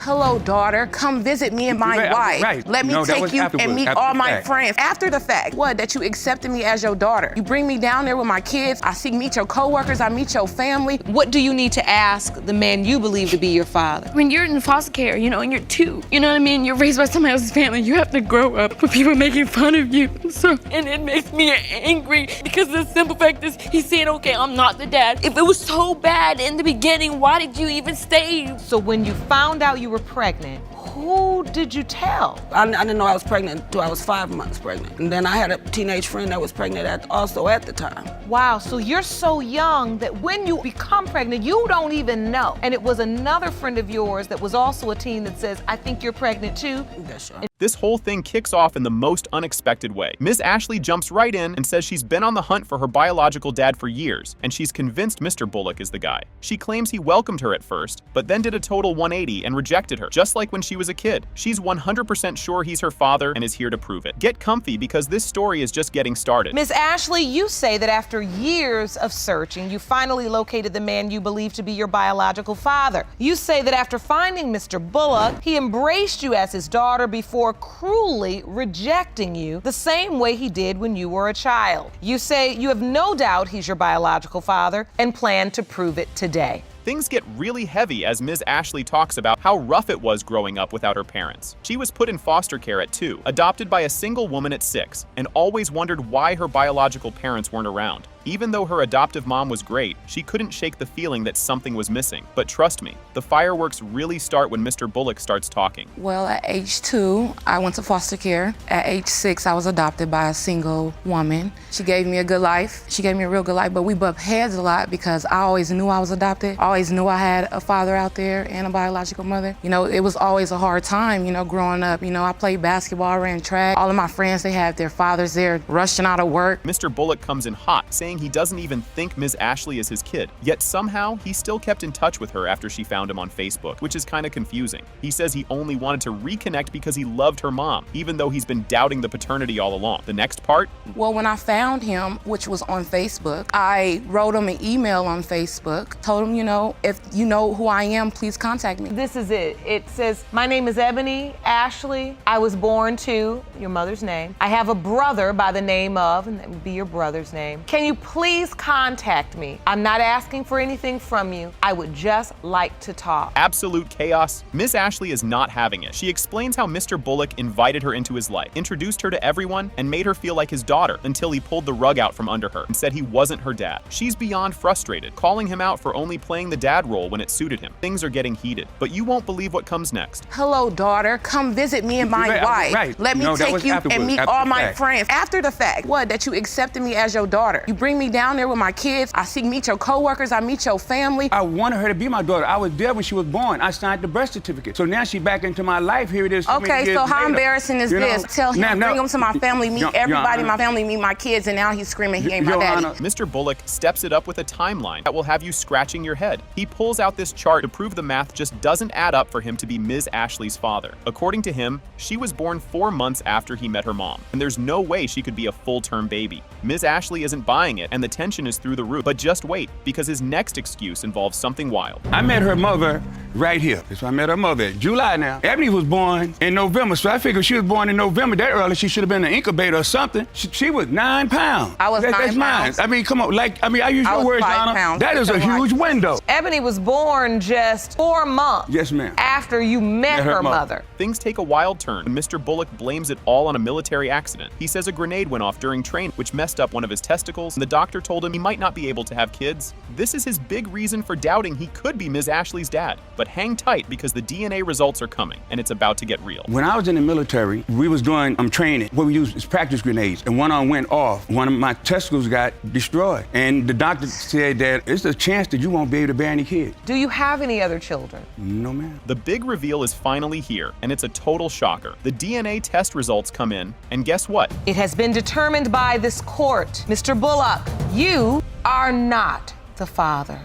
Hello, daughter. Come visit me and my wife. Right. Let me take you and meet all my friends. After the fact, what? That you accepted me as your daughter. You bring me down there with my kids. I meet your coworkers. I meet your family. What do you need to ask the man you believe to be your father? When you're in foster care, and you're 2, you know what I mean? You're raised by somebody else's family. You have to grow up with people making fun of you. And it makes me angry because the simple fact is he's saying, okay, I'm not the dad. If it was so bad in the beginning, why did you even stay? So when you found out you were pregnant, who did you tell? I didn't know I was pregnant until I was 5 months pregnant. And then I had a teenage friend that was pregnant also at the time. Wow, so you're so young that when you become pregnant, you don't even know. And it was another friend of yours that was also a teen that says, I think you're pregnant too. That's right. This whole thing kicks off in the most unexpected way. Ms. Ashley jumps right in and says she's been on the hunt for her biological dad for years, and she's convinced Mr. Bullock is the guy. She claims he welcomed her at first, but then did a total 180 and rejected her, just like when she was a kid. She's 100% sure he's her father and is here to prove it. Get comfy because this story is just getting started. Miss Ashley, you say that after years of searching, you finally located the man you believe to be your biological father. You say that after finding Mr. Bullock, he embraced you as his daughter before cruelly rejecting you the same way he did when you were a child. You say you have no doubt he's your biological father and plan to prove it today. Things get really heavy as Ms. Ashley talks about how rough it was growing up without her parents. She was put in foster care at 2, adopted by a single woman at 6, and always wondered why her biological parents weren't around. Even though her adoptive mom was great, she couldn't shake the feeling that something was missing. But trust me, the fireworks really start when Mr. Bullock starts talking. Well, at age 2, I went to foster care. At age 6, I was adopted by a single woman. She gave me a good life. She gave me a real good life, but we bumped heads a lot because I always knew I was adopted. I always knew I had a father out there and a biological mother. It was always a hard time, growing up. I played basketball, I ran track. All of my friends, they had their fathers there rushing out of work. Mr. Bullock comes in hot, saying he doesn't even think Ms. Ashley is his kid. Yet somehow, he still kept in touch with her after she found him on Facebook, which is kind of confusing. He says he only wanted to reconnect because he loved her mom, even though he's been doubting the paternity all along. The next part? Well, when I found him, which was on Facebook, I wrote him an email on Facebook, told him, if you know who I am, please contact me. This is it. It says, my name is Ebony Ashley. I was born to your mother's name. I have a brother by the name of, and that would be your brother's name. Can you please contact me? I'm not asking for anything from you. I would just like to talk. Absolute chaos. Miss Ashley is not having it. She explains how Mr. Bullock invited her into his life, introduced her to everyone, and made her feel like his daughter until he pulled the rug out from under her and said he wasn't her dad. She's beyond frustrated, calling him out for only playing the dad role when it suited him. Things are getting heated, but you won't believe what comes next. Hello, daughter. Come visit me and my wife. Let me take you and meet all my friends. After the fact, what? That you accepted me as your daughter. You bring me down there with my kids. I meet your coworkers. I meet your family. I wanted her to be my daughter. I was there when she was born. I signed the birth certificate. So now she's back into my life. Here it is. Okay, so how embarrassing is this? Tell him, bring him to my family, meet everybody in my family, meet my kids, and now he's screaming he ain't my daddy. Mr. Bullock steps it up with a timeline that will have you scratching your head. He pulls out this chart to prove the math just doesn't add up for him to be Ms. Ashley's father. According to him, she was born 4 months after he met her mom, and there's no way she could be a full-term baby. Ms. Ashley isn't buying it, and the tension is through the roof. But just wait, because his next excuse involves something wild. I met her mother right here. So I met her mother in July now. Ebony was born in November, so I figured she was born in November that early. She should have been an incubator or something. She was 9 pounds. I was 9 That's pounds. Mine. I mean, come on. I use your words, Donna. That is a huge window. Ebony was born just 4 months. Yes, ma'am. After you met her mother. Things take a wild turn when Mr. Bullock blames it all on a military accident. He says a grenade went off during training, which messed up one of his testicles, and the doctor told him he might not be able to have kids. This is his big reason for doubting he could be Ms. Ashley's dad. But hang tight because the DNA results are coming, and it's about to get real. When I was in the military, we was doing training. What we used is practice grenades, and one of them went off. One of my testicles got destroyed, and the doctor said that it's a chance that you won't be able to bear any kids. Do you have any other children? No, ma'am. The big reveal is finally here, and it's a total shocker. The DNA test results come in, and guess what? It has been determined by this court. Mr. Bullock, you are not the father.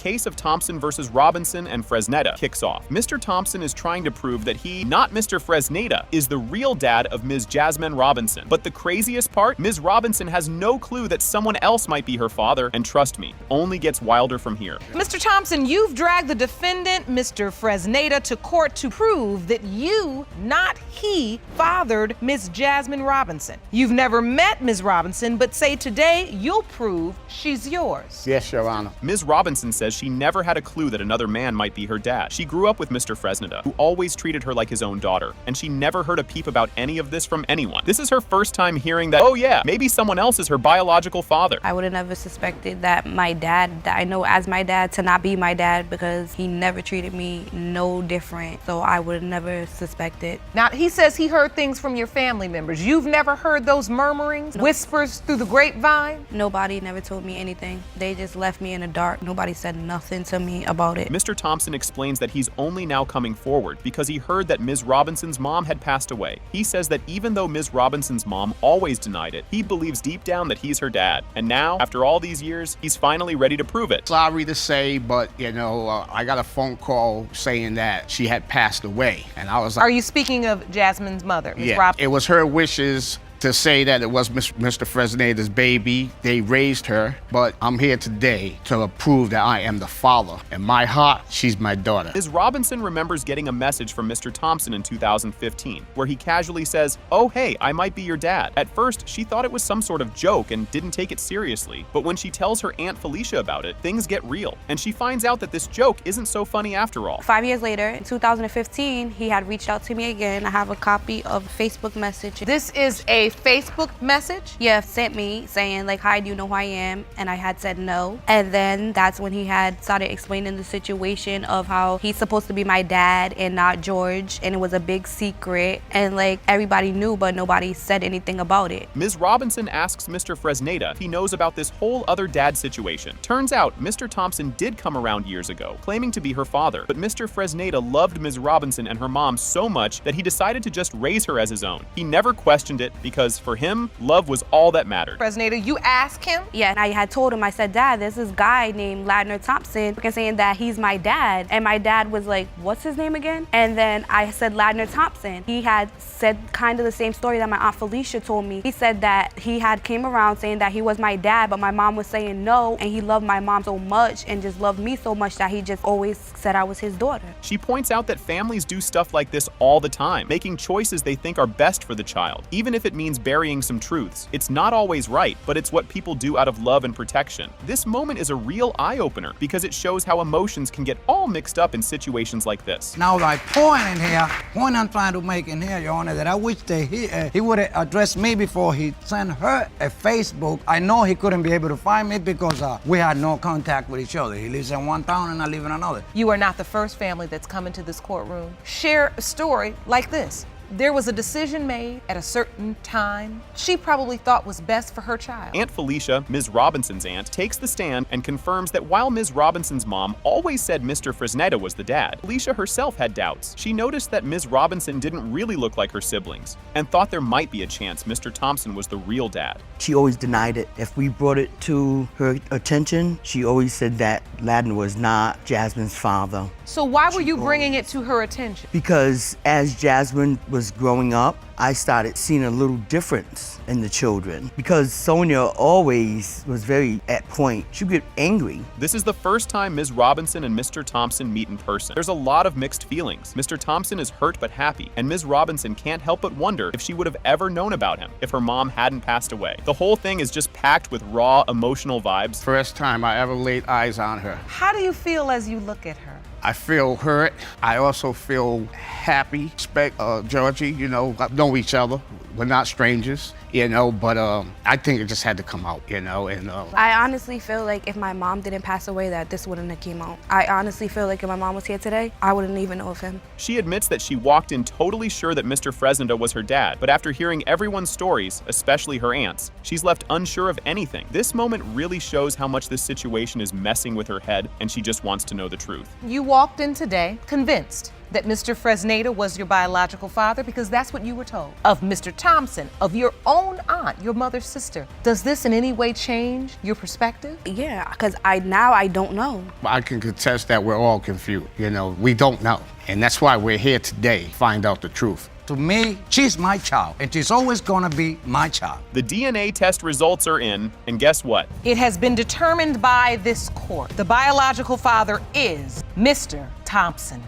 case of Thompson versus Robinson and Fresneda kicks off. Mr. Thompson is trying to prove that he, not Mr. Fresneda, is the real dad of Ms. Jasmine Robinson. But the craziest part, Ms. Robinson has no clue that someone else might be her father, and trust me, it only gets wilder from here. Mr. Thompson, you've dragged the defendant, Mr. Fresneda, to court to prove that you, not he, fathered Ms. Jasmine Robinson. You've never met Ms. Robinson, but say today you'll prove she's yours. Yes, Your Honor. Ms. Robinson says she never had a clue that another man might be her dad. She grew up with Mr. Fresneda, who always treated her like his own daughter, and she never heard a peep about any of this from anyone. This is her first time hearing that, oh yeah, maybe someone else is her biological father. I would have never suspected that my dad, that I know as my dad, to not be my dad because he never treated me no different. So I would have never suspected. Now, he says he heard things from your family members. You've never heard those murmurings, whispers through the grapevine? Nobody never told me anything. They just left me in the dark. Nobody said nothing to me about it. Mr. Thompson explains that he's only now coming forward because he heard that Ms. Robinson's mom had passed away. He says that even though Ms. Robinson's mom always denied it, he believes deep down that he's her dad. And now, after all these years, he's finally ready to prove it. Sorry to say, but I got a phone call saying that she had passed away, and I was like, Are you speaking of Jasmine's mother, Ms. yeah, Robinson? it was her wishes to say that it was Mr. Fresneda's baby. They raised her, but I'm here today to prove that I am the father. In my heart, she's my daughter. Ms. Robinson remembers getting a message from Mr. Thompson in 2015, where he casually says, oh hey, I might be your dad. At first, she thought it was some sort of joke and didn't take it seriously, but when she tells her Aunt Felicia about it, things get real, and she finds out that this joke isn't so funny after all. 5 years later, in 2015, he had reached out to me again. I have a copy of a Facebook message. This is a Facebook message? Yeah, sent me saying like, hi, do you know who I am? And I had said no. And then that's when he had started explaining the situation of how he's supposed to be my dad and not George. And it was a big secret. And like everybody knew, but nobody said anything about it. Ms. Robinson asks Mr. Fresneda if he knows about this whole other dad situation. Turns out Mr. Thompson did come around years ago, claiming to be her father. But Mr. Fresneda loved Ms. Robinson and her mom so much that he decided to just raise her as his own. He never questioned it because for him, love was all that mattered. Fresneda, you asked him? Yeah, and I had told him, I said, Dad, there's this guy named Ladner Thompson saying that he's my dad. And my dad was like, what's his name again? And then I said Ladner Thompson. He had said kind of the same story that my Aunt Felicia told me. He said that he had came around saying that he was my dad, but my mom was saying no, and he loved my mom so much and just loved me so much that he just always said I was his daughter. She points out that families do stuff like this all the time, making choices they think are best for the child, even if it means burying some truths. It's not always right, but it's what people do out of love and protection. This moment is a real eye-opener because it shows how emotions can get all mixed up in situations like this. Now, my point I'm trying to make in here, Your Honor, that I wish that he would have addressed me before he sent her a Facebook. I know he couldn't be able to find me because we had no contact with each other. He lives in one town and I live in another. You are not the first family that's come into this courtroom. Share a story like this. There was a decision made at a certain time she probably thought was best for her child. Aunt Felicia, Ms. Robinson's aunt, takes the stand and confirms that while Ms. Robinson's mom always said Mr. Fresneda was the dad, Felicia herself had doubts. She noticed that Ms. Robinson didn't really look like her siblings and thought there might be a chance Mr. Thompson was the real dad. She always denied it. If we brought it to her attention, she always said that Ladner was not Jasmine's father. So why were you bringing it to her attention? Because as Jasmine was growing up, I started seeing a little difference in the children. Because Sonia always was very at point. She would get angry. This is the first time Ms. Robinson and Mr. Thompson meet in person. There's a lot of mixed feelings. Mr. Thompson is hurt but happy, and Ms. Robinson can't help but wonder if she would have ever known about him if her mom hadn't passed away. The whole thing is just packed with raw, emotional vibes. First time I ever laid eyes on her. How do you feel as you look at her? I feel hurt. I also feel happy. Respect Georgie, know each other. We're not strangers, but I think it just had to come out, and I honestly feel like if my mom didn't pass away, that this wouldn't have came out. I honestly feel like if my mom was here today, I wouldn't even know of him. She admits that she walked in totally sure that Mr. Fresneda was her dad, but after hearing everyone's stories, especially her aunt's, she's left unsure of anything. This moment really shows how much this situation is messing with her head, and she just wants to know the truth. You walked in today convinced that Mr. Fresneda was your biological father because that's what you were told. Of Mr. Thompson, of your own aunt, your mother's sister. Does this in any way change your perspective? Yeah, because I don't know. I can contest that we're all confused. You know, we don't know. And that's why we're here today, find out the truth. To me, she's my child, and she's always gonna be my child. The DNA test results are in, and guess what? It has been determined by this court. The biological father is Mr. Thompson.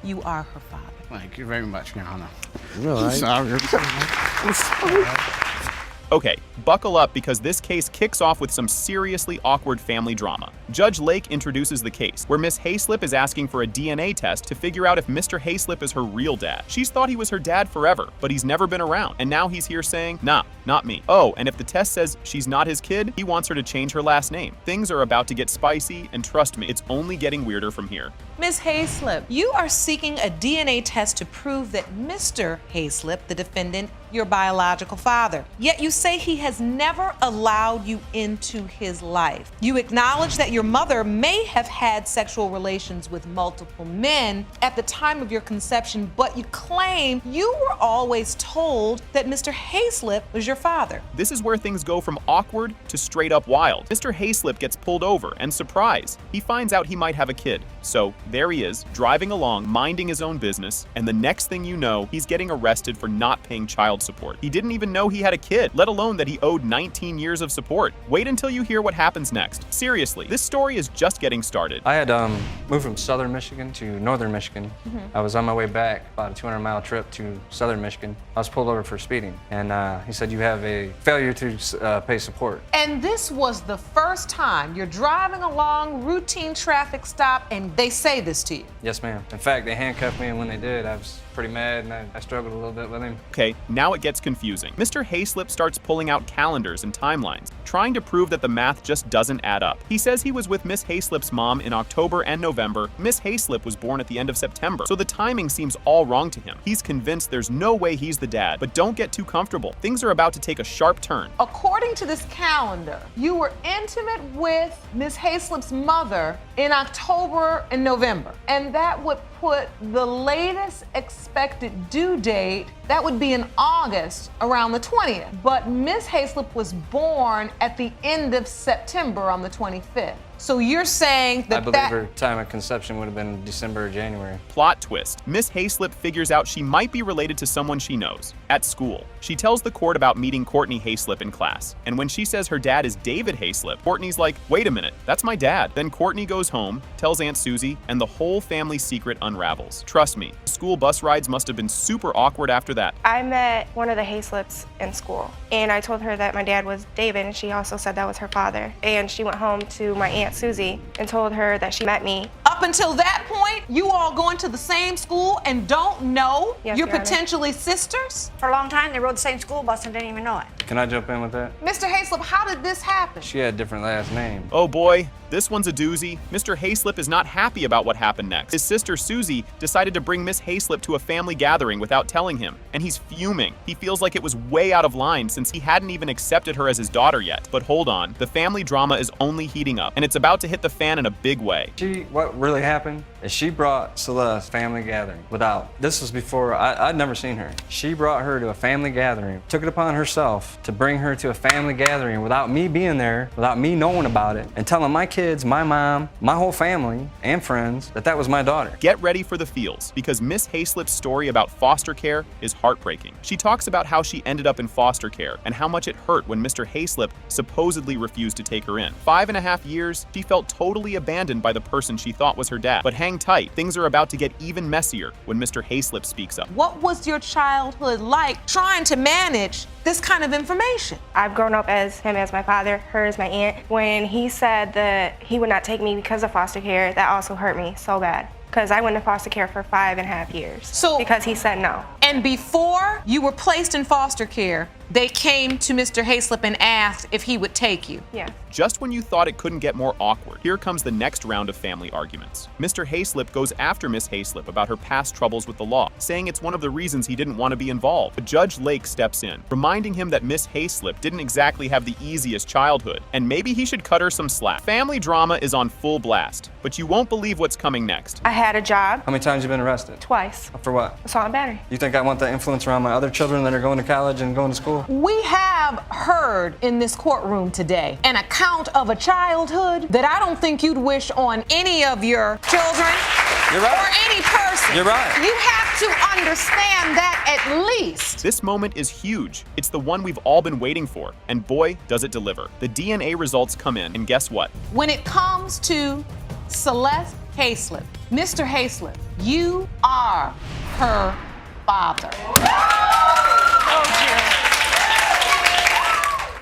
You are her father. Thank you very much, Your Honor. All right. I'm sorry. I'm sorry. Okay, buckle up because this case kicks off with some seriously awkward family drama. Judge Lake introduces the case, where Miss Hayslip is asking for a DNA test to figure out if Mr. Hayslip is her real dad. She's thought he was her dad forever, but he's never been around, and now he's here saying, nah, not me. Oh, and if the test says she's not his kid, he wants her to change her last name. Things are about to get spicy, and trust me, it's only getting weirder from here. Ms. Hayslip, you are seeking a DNA test to prove that Mr. Hayslip, the defendant, your biological father. Yet you say he has never allowed you into his life. You acknowledge that your mother may have had sexual relations with multiple men at the time of your conception, but you claim you were always told that Mr. Hayslip was your father. This is where things go from awkward to straight up wild. Mr. Hayslip gets pulled over, and surprise, he finds out he might have a kid. So there he is, driving along, minding his own business, and the next thing you know, he's getting arrested for not paying child support. He didn't even know he had a kid, let alone that he owed 19 years of support. Wait until you hear what happens next. Seriously, this story is just getting started. I had moved from southern Michigan to northern Michigan. I was on my way back, about a 200-mile trip to southern Michigan. I was pulled over for speeding, and he said, you have a failure to pay support. And this was the first time you're driving along routine traffic stop and they say this to you. Yes, ma'am. In fact, they handcuffed me, and when they did, I was pretty mad, and I struggled a little bit with him. Okay, now it gets confusing. Mr. Hayslip starts pulling out calendars and timelines, trying to prove that the math just doesn't add up. He says he was with Miss Hayslip's mom in October and November. Miss Hayslip was born at the end of September, so the timing seems all wrong to him. He's convinced there's no way he's the dad, but don't get too comfortable. Things are about to take a sharp turn. According to this calendar, you were intimate with Miss Hayslip's mother in October and November, and that would put the latest expected due date, that would be in August, around the 20th. But Miss Hayslip was born at the end of September on the 25th. So you're saying that I believe her time of conception would have been December or January. Plot twist. Miss Hayslip figures out she might be related to someone she knows at school. She tells the court about meeting Courtney Hayslip in class. And when she says her dad is David Hayslip, Courtney's like, wait a minute, that's my dad. Then Courtney goes home, tells Aunt Susie, and the whole family secret unravels. Trust me, school bus rides must have been super awkward after that. I met one of the Hayslips in school, and I told her that my dad was David, and she also said that was her father. And she went home to my Aunt Susie and told her that she met me. Up until that point, you all going to the same school and don't know Yes, you're Your Honor. potentially sisters? For a long time, they rode the same school bus and didn't even know it. Can I jump in with that? Mr. Hayslip, how did this happen? She had different last names. Oh boy, this one's a doozy. Mr. Hayslip is not happy about what happened next. His sister Susie decided to bring Miss Hayslip to a family gathering without telling him, and he's fuming. He feels like it was way out of line since he hadn't even accepted her as his daughter yet. But hold on, the family drama is only heating up, and it's about to hit the fan in a big way. What really happened is she brought Celeste family gathering this was before, I'd never seen her. She brought her to a family gathering, took it upon herself to bring her to a family gathering without me being there, without me knowing about it, and telling my kids, my mom, my whole family, and friends that was my daughter. Get ready for the feels, because Miss Hayslip's story about foster care is heartbreaking. She talks about how she ended up in foster care and how much it hurt when Mr. Hayslip supposedly refused to take her in. 5.5 years, she felt totally abandoned by the person she thought was her dad. But hang tight, things are about to get even messier when Mr. Hayslip speaks up. What was your childhood like trying to manage this kind of information? I've grown up as him as my father, her as my aunt. When he said that he would not take me because of foster care, that also hurt me so bad. Because I went to foster care for 5.5 years because he said no. And before you were placed in foster care, they came to Mr. Hayslip and asked if he would take you. Yeah. Just when you thought it couldn't get more awkward, here comes the next round of family arguments. Mr. Hayslip goes after Miss Hayslip about her past troubles with the law, saying it's one of the reasons he didn't want to be involved. But Judge Lake steps in, reminding him that Miss Hayslip didn't exactly have the easiest childhood, and maybe he should cut her some slack. Family drama is on full blast, but you won't believe what's coming next. I had a job How many times have you been arrested? twice. For what? Assault and battery. You think I want that influence around my other children that are going to college and going to school? We have heard in this courtroom today an account of a childhood that I don't think you'd wish on any of your children. You're right. Or any person. You're right. You have to understand that at least. This moment is huge. It's the one we've all been waiting for, and boy, does it deliver. The DNA results come in, and guess what? When it comes to Celeste Hayslip, Mr. Hayslip, you are her father.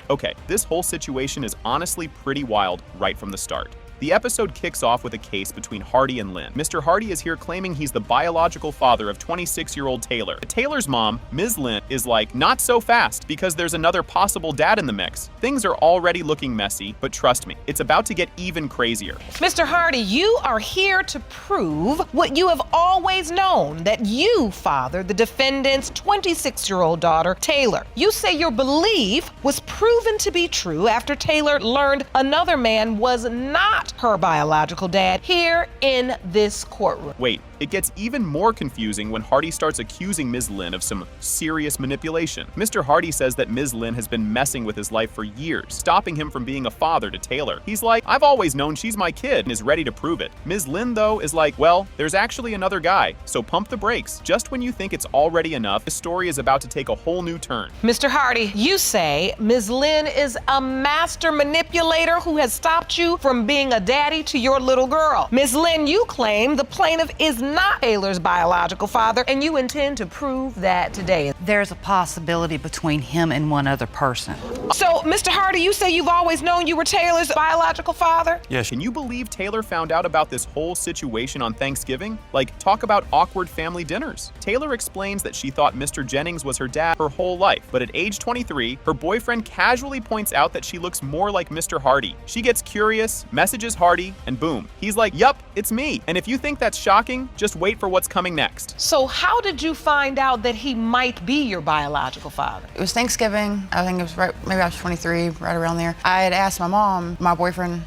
Okay, this whole situation is honestly pretty wild right from the start. The episode kicks off with a case between Hardy and Lynn. Mr. Hardy is here claiming he's the biological father of 26-year-old Taylor. Taylor's mom, Ms. Lynn, is like, not so fast, because there's another possible dad in the mix. Things are already looking messy, but trust me, it's about to get even crazier. Mr. Hardy, you are here to prove what you have always known, that you fathered the defendant's 26-year-old daughter, Taylor. You say your belief was proven to be true after Taylor learned another man was not her biological dad here in this courtroom. Wait, it gets even more confusing when Hardy starts accusing Ms. Lynn of some serious manipulation. Mr. Hardy says that Ms. Lynn has been messing with his life for years, stopping him from being a father to Taylor. He's like, I've always known she's my kid, and is ready to prove it. Ms. Lynn, though, is like, well, there's actually another guy, so pump the brakes. Just when you think it's already enough, the story is about to take a whole new turn. Mr. Hardy, you say Ms. Lynn is a master manipulator who has stopped you from being a daddy to your little girl. Ms. Lynn, you claim the plaintiff is not Taylor's biological father, and you intend to prove that today. There's a possibility between him and one other person. So, Mr. Hardy, you say you've always known you were Taylor's biological father? Yes. Can you believe Taylor found out about this whole situation on Thanksgiving? Like, talk about awkward family dinners. Taylor explains that she thought Mr. Jennings was her dad her whole life, but at age 23, her boyfriend casually points out that she looks more like Mr. Hardy. She gets curious, messages Hardy, and boom, he's like, yup, it's me. And if you think that's shocking, just wait for what's coming next. So how did you find out that he might be your biological father? It was Thanksgiving. I think it was maybe I was 23, right around there. I had asked my mom, my boyfriend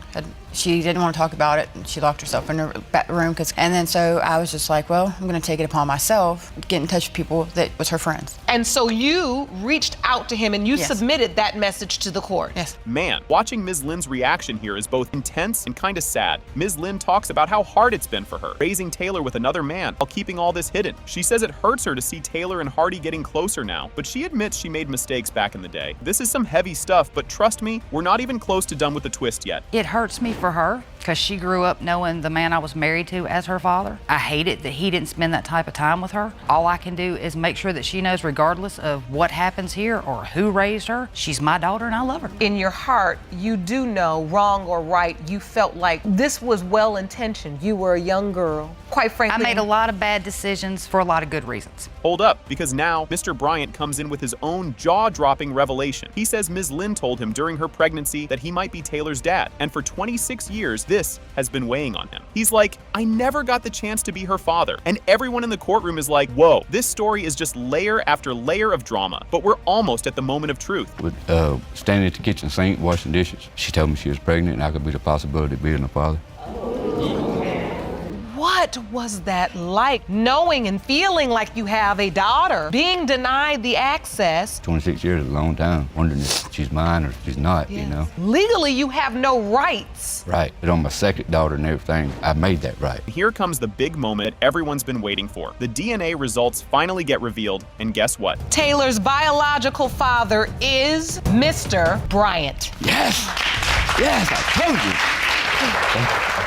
she didn't want to talk about it. She locked herself in her back room. And then so I was just like, well, I'm going to take it upon myself, get in touch with people that was her friends. And so you reached out to him and you Yes. submitted that message to the court. Yes. Man, watching Ms. Lynn's reaction here is both intense and kind of sad. Ms. Lynn talks about how hard it's been for her, raising Taylor with another man while keeping all this hidden. She says it hurts her to see Taylor and Hardy getting closer now, but she admits she made mistakes back in the day. This is some heavy stuff, but trust me, we're not even close to done with the twist yet. It hurts me for her because she grew up knowing the man I was married to as her father. I hate it that he didn't spend that type of time with her. All I can do is make sure that she knows, regardless of what happens here or who raised her, she's my daughter and I love her. In your heart, you do know, wrong or right, you felt like this was well-intentioned. You were a young girl. Quite frankly, I made a lot of bad decisions for a lot of good reasons. Hold up, because now Mr. Bryant comes in with his own jaw-dropping revelation. He says Ms. Lynn told him during her pregnancy that he might be Taylor's dad, and for 26 years, this has been weighing on him. He's like, I never got the chance to be her father. And everyone in the courtroom is like, whoa, this story is just layer after layer of drama, but we're almost at the moment of truth. Standing at the kitchen sink, washing dishes, she told me she was pregnant and I could be the possibility of being a father. what was that like, knowing and feeling like you have a daughter, being denied the access? 26 years is a long time, wondering if she's mine or if she's not, you know? Legally, you have no rights. Right, but on my second daughter and everything, I made that right. Here comes the big moment that everyone's been waiting for. The DNA results finally get revealed, and guess what? Taylor's biological father is Mr. Bryant. Yes! Yes, I told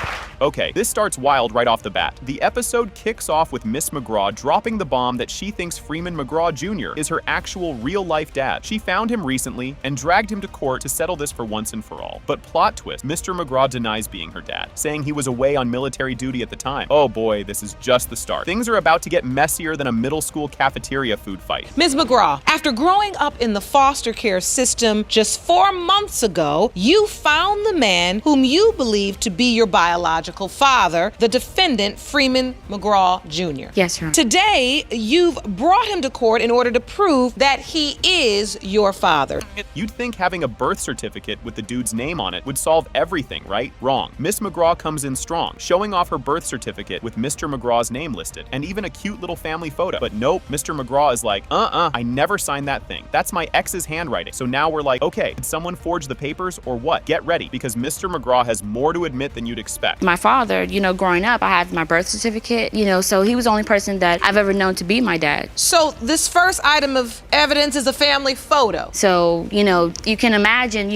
you! Okay, this starts wild right off the bat. The episode kicks off with Miss McGraw dropping the bomb that she thinks Freeman McGraw Jr. is her actual real-life dad. She found him recently and dragged him to court to settle this for once and for all. But plot twist, Mr. McGraw denies being her dad, saying he was away on military duty at the time. Oh boy, this is just the start. Things are about to get messier than a middle school cafeteria food fight. Ms. McGraw, after growing up in the foster care system just 4 months ago, you found the man whom you believe to be your biological father, the defendant, Freeman McGraw Jr. Yes, Your Honor. Today, you've brought him to court in order to prove that he is your father. You'd think having a birth certificate with the dude's name on it would solve everything, right? Wrong. Miss McGraw comes in strong, showing off her birth certificate with Mr. McGraw's name listed, and even a cute little family photo. But nope, Mr. McGraw is like, I never signed that thing. That's my ex's handwriting. So now we're like, okay, did someone forge the papers or what? Get ready, because Mr. McGraw has more to admit than you'd expect. My father, growing up, I had my birth certificate, so he was the only person that I've ever known to be my dad. So this first item of evidence is a family photo. So, you can imagine,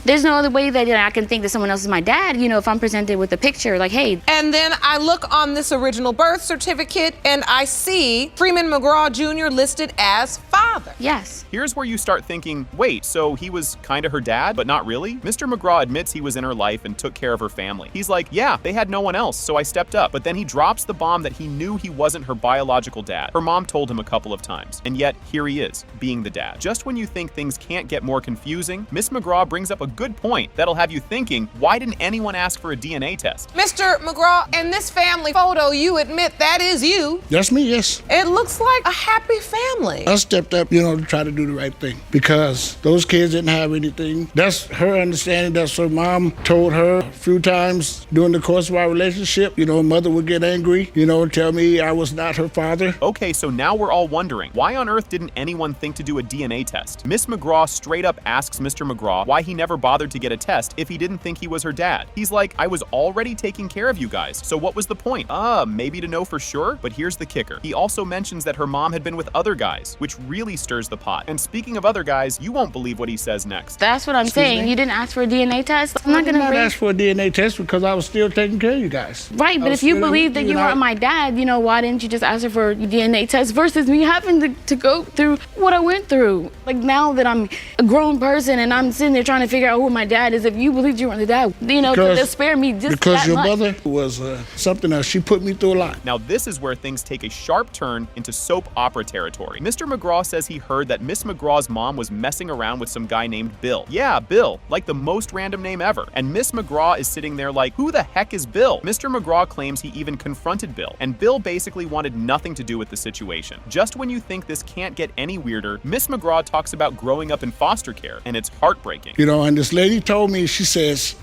there's no other way that I can think that someone else is my dad, if I'm presented with a picture like, hey. And then I look on this original birth certificate and I see Freeman McGraw Jr. listed as father. Yes. Here's where you start thinking, wait, so he was kind of her dad, but not really? Mr. McGraw admits he was in her life and took care of her family. He's like, yeah, they had no one else, so I stepped up. But then he drops the bomb that he knew he wasn't her biological dad. Her mom told him a couple of times, and yet here he is, being the dad. Just when you think things can't get more confusing, Miss McGraw brings up a good point that'll have you thinking, why didn't anyone ask for a DNA test? Mr. McGraw, in this family photo, you admit that is you. That's me, yes. It looks like a happy family. I stepped up, to try to do the right thing because those kids didn't have anything. That's her understanding. That's her mom told her a few times during the course of our relationship. Mother would get angry, tell me I was not her father. Okay, so now we're all wondering, why on earth didn't anyone think to do a DNA test? Miss McGraw straight up asks Mr. McGraw why he never bothered to get a test if he didn't think he was her dad. He's like, I was already taking care of you guys, so what was the point? Maybe to know for sure? But here's the kicker. He also mentions that her mom had been with other guys, which really stirs the pot. And speaking of other guys, you won't believe what he says next. That's what I'm saying. You didn't ask for a DNA test? I'm not gonna ask for a DNA test because I was still taking care of you guys. Right, but if you believe that you weren't my dad, why didn't you just ask her for a DNA test versus me having to go through what I went through? Like now that I'm a grown person and I'm sitting there trying to figure out who my dad is, if you believed you weren't the dad, to spare me just because that your much. mother was something else. She put me through a lot. Now this is where things take a sharp turn into soap opera territory. Mr. McGraw says he heard that Miss McGraw's mom was messing around with some guy named Bill. Yeah, Bill, like the most random name ever. And Miss McGraw is sitting there like, who the heck is Bill? Mr. McGraw claims he even confronted Bill, and Bill basically wanted nothing to do with the situation. Just when you think this can't get any weirder, Miss McGraw talks about growing up in foster care, and it's heartbreaking. And this lady told me, she says,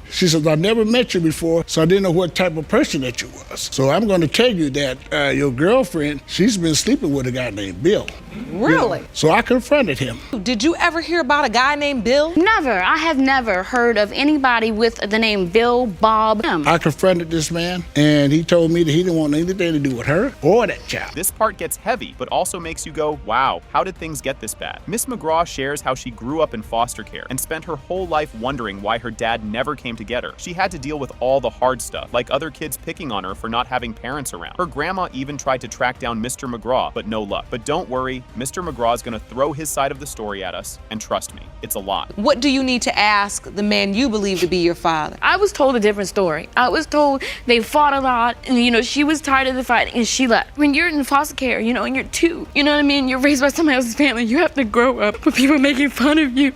I never met you before, so I didn't know what type of person that you was. So I'm going to tell you that your girlfriend, she's been sleeping with a guy named Bill. Really? So I confronted him. Did you ever hear about a guy named Bill? Never. I have never heard of anybody with the name Bill, Bob. I confronted this man, and he told me that he didn't want anything to do with her or that child. This part gets heavy, but also makes you go, wow, how did things get this bad? Miss McGraw shares how she grew up in foster care and spent her whole life wondering why her dad never came to get her. She had to deal with all the hard stuff, like other kids picking on her for not having parents around. Her grandma even tried to track down Mr. McGraw, but no luck. But don't worry, Mr. McGraw's gonna throw his side of the story at us, and trust me, it's a lot. What do you need to ask the man you believe to be your father? I was told a different story. I was told they fought a lot, and she was tired of the fight, and she left. When you're in foster care, and you're 2, you're raised by somebody else's family, you have to grow up with people making fun of you.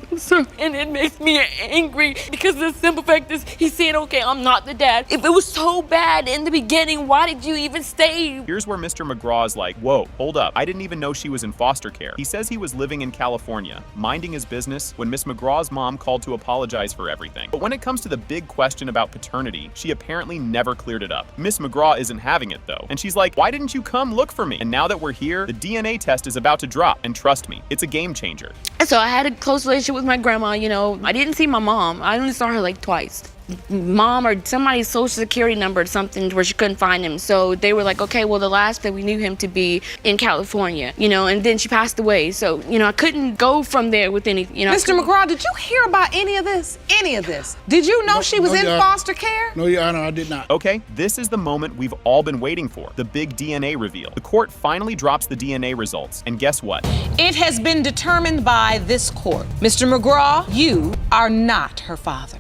And it makes me angry because the simple fact is, he's saying, okay, I'm not the dad. If it was so bad in the beginning, why did you even stay? Here's where Mr. McGraw is like, whoa, hold up. I didn't even know she was in foster care. He says he was living in California, minding his business, when Miss McGraw's mom called to apologize for everything. But when it comes to the big question about paternity, she apparently never cleared it up. Miss McGraw isn't having it though. And she's like, why didn't you come look for me? And now that we're here, the DNA test is about to drop. And trust me, it's a game changer. So I had a close relationship with my grandma, I didn't see my mom. I only saw her like twice. mom or somebody's social security number or something where she couldn't find him. So they were like, okay, well, the last that we knew him to be in California, and then she passed away. So, I couldn't go from there with any, Mr. McGraw, did you hear about any of this? Did you know she was in foster care? No, Your Honor, I did not. Okay, this is the moment we've all been waiting for, the big DNA reveal. The court finally drops the DNA results, and guess what? It has been determined by this court. Mr. McGraw, you are not her father.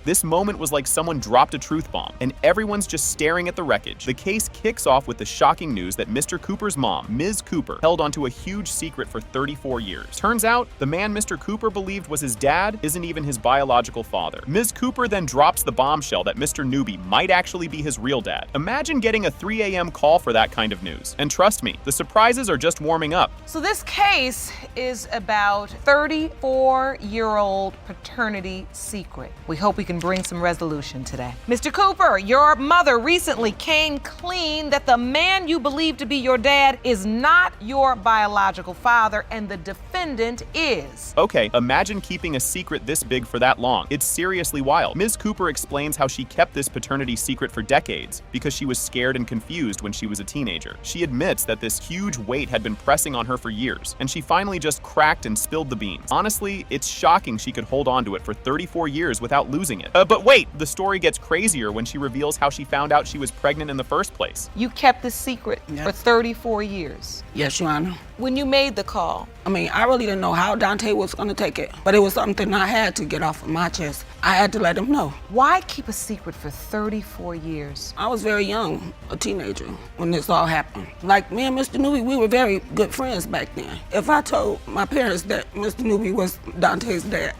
This moment was like someone dropped a truth bomb, and everyone's just staring at the wreckage. The case kicks off with the shocking news that Mr. Cooper's mom, Ms. Cooper, held onto a huge secret for 34 years. Turns out, the man Mr. Cooper believed was his dad isn't even his biological father. Ms. Cooper then drops the bombshell that Mr. Newby might actually be his real dad. Imagine getting a 3 a.m. call for that kind of news. And trust me, the surprises are just warming up. So this case is about 34-year-old paternity secret. We hope we can bring some resolution today. Mr. Cooper, your mother recently came clean that the man you believe to be your dad is not your biological father, and the defendant is. Okay, imagine keeping a secret this big for that long. It's seriously wild. Ms. Cooper explains how she kept this paternity secret for decades because she was scared and confused when she was a teenager. She admits that this huge weight had been pressing on her for years, and she finally just cracked and spilled the beans. Honestly, it's shocking she could hold on to it for 34 years without losing it. But wait, the story gets crazier when she reveals how she found out she was pregnant in the first place. You kept this secret for 34 years. Yes, Your Honor. When you made the call, I really didn't know how Dante was going to take it, but it was something I had to get off of my chest. I had to let him know. Why keep a secret for 34 years? I was very young, a teenager, when this all happened. Like me and Mr. Newby, we were very good friends back then. If I told my parents that Mr. Newby was Dante's dad,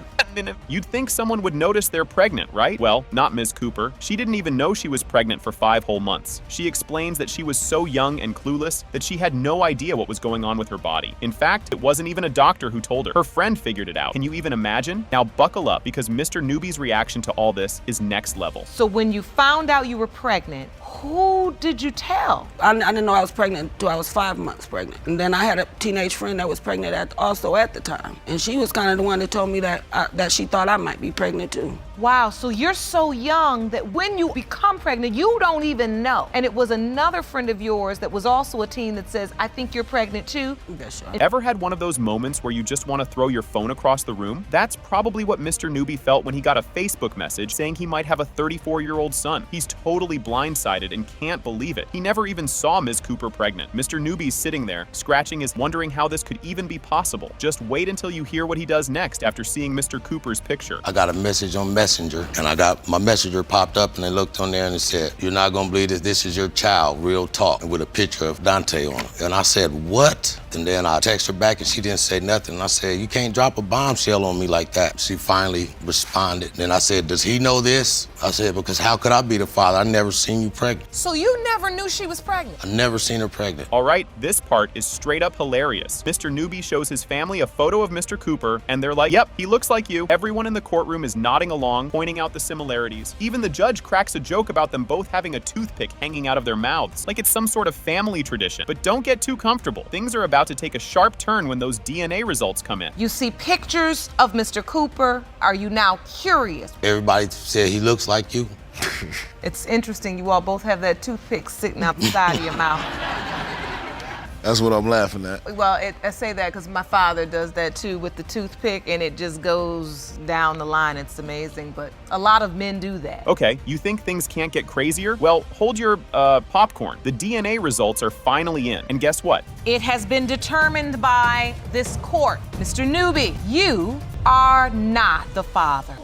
you'd think someone would notice they're pregnant, right? Well, not Ms. Cooper. She didn't even know she was pregnant for 5 whole months. She explains that she was so young and clueless that she had no idea what was going on with her body. In fact, it wasn't even a doctor who told her. Her friend figured it out. Can you even imagine? Now buckle up, because Mr. Newby's reaction to all this is next level. So when you found out you were pregnant, who did you tell? I didn't know I was pregnant until I was 5 months pregnant. And then I had a teenage friend that was pregnant also at the time. And she was kind of the one that told me that she thought I might be pregnant too. Wow, so you're so young that when you become pregnant, you don't even know. And it was another friend of yours that was also a teen that says, I think you're pregnant too. Yes, sir. Ever had one of those moments where you just want to throw your phone across the room? That's probably what Mr. Newby felt when he got a Facebook message saying he might have a 34-year-old son. He's totally blindsided and can't believe it. He never even saw Ms. Cooper pregnant. Mr. Newby's sitting there, scratching his, wondering how this could even be possible. Just wait until you hear what he does next after seeing Mr. Cooper's picture. I got a message on Messenger, and I got my messenger popped up, and I looked on there and it said, "You're not gonna believe this. This is your child, real talk," with a picture of Dante on it. And I said, "What?" And then I texted her back, and she didn't say nothing. And I said, "You can't drop a bombshell on me like that." She finally responded. Then I said, "Does he know this?" I said, "Because how could I be the father? I never seen you pregnant." So you never knew she was pregnant? I never seen her pregnant. All right, this part is straight up hilarious. Mr. Newby shows his family a photo of Mr. Cooper, and they're like, "Yep, he looks like you." Everyone in the courtroom is nodding along, pointing out the similarities. Even the judge cracks a joke about them both having a toothpick hanging out of their mouths, like it's some sort of family tradition. But don't get too comfortable. Things are about to take a sharp turn when those DNA results come in. You see pictures of Mr. Cooper. Are you now curious? Everybody said he looks like you. It's interesting you all both have that toothpick sitting out the side of your mouth. That's what I'm laughing at. Well, I say that because my father does that too with the toothpick, and it just goes down the line. It's amazing, but a lot of men do that. Okay, you think things can't get crazier? Well, hold your popcorn. The DNA results are finally in, and guess what? It has been determined by this court. Mr. Newby, you are not the father.